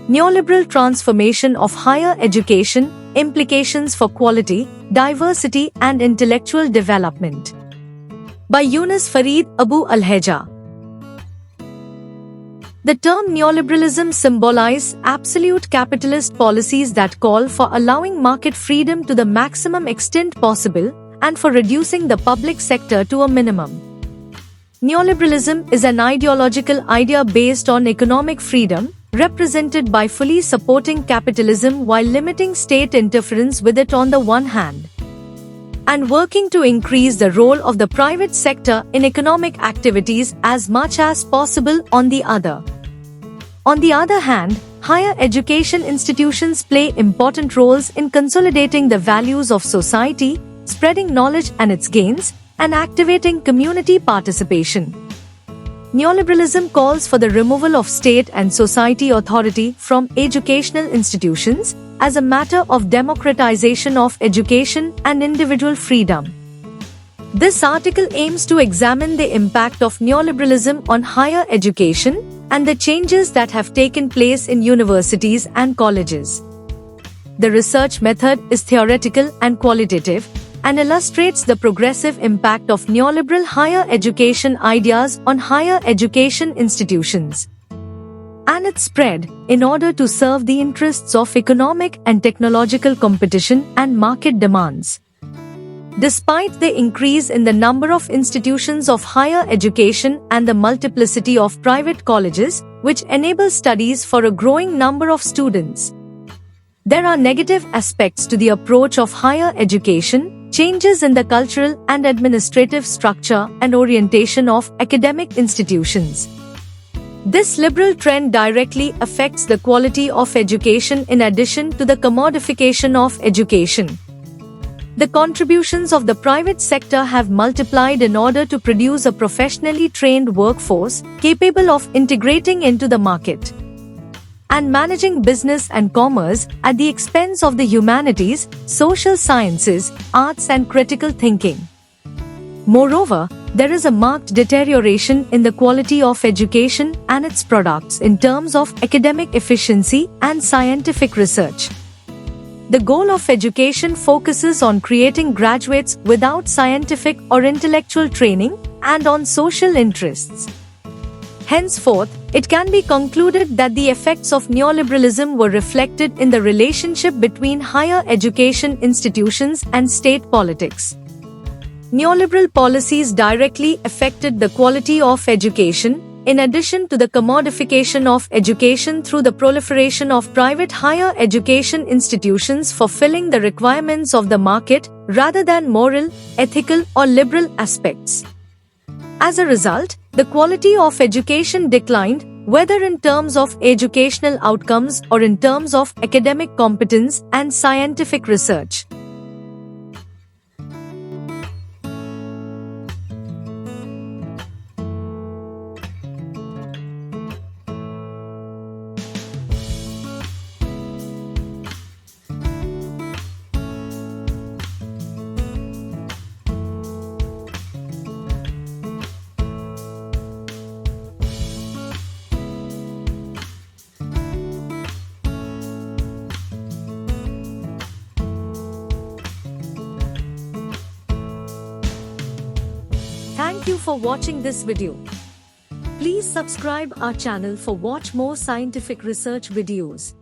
Neoliberal Transformation of Higher Education, Implications for Quality, Diversity and Intellectual Development. By Yunus Farid Abu Al-Heja. The term neoliberalism symbolizes absolute capitalist policies that call for allowing market freedom to the maximum extent possible and for reducing the public sector to a minimum. Neoliberalism is an ideological idea based on economic freedom, represented by fully supporting capitalism while limiting state interference with it on the one hand, and working to increase the role of the private sector in economic activities as much as possible on the other. On the other hand, higher education institutions play important roles in consolidating the values of society, spreading knowledge and its gains, and activating community participation. Neoliberalism calls for the removal of state and society authority from educational institutions as a matter of democratization of education and individual freedom. This article aims to examine the impact of neoliberalism on higher education and the changes that have taken place in universities and colleges. The research method is theoretical and qualitative, and illustrates the progressive impact of neoliberal higher education ideas on higher education institutions and its spread in order to serve the interests of economic and technological competition and market demands. Despite the increase in the number of institutions of higher education and the multiplicity of private colleges, which enable studies for a growing number of students, there are negative aspects to the approach of higher education. Changes in the cultural and administrative structure and orientation of academic institutions. This liberal trend directly affects the quality of education in addition to the commodification of education. The contributions of the private sector have multiplied in order to produce a professionally trained workforce capable of integrating into the market and managing business and commerce at the expense of the humanities, social sciences, arts and critical thinking. Moreover, there is a marked deterioration in the quality of education and its products in terms of academic efficiency and scientific research. The goal of education focuses on creating graduates without scientific or intellectual training and on social interests. Henceforth, it can be concluded that the effects of neoliberalism were reflected in the relationship between higher education institutions and state politics. Neoliberal policies directly affected the quality of education, in addition to the commodification of education through the proliferation of private higher education institutions fulfilling the requirements of the market rather than moral, ethical or liberal aspects. As a result, the quality of education declined, whether in terms of educational outcomes or in terms of academic competence and scientific research. Thank you for watching this video. Please subscribe our channel for watch more scientific research videos.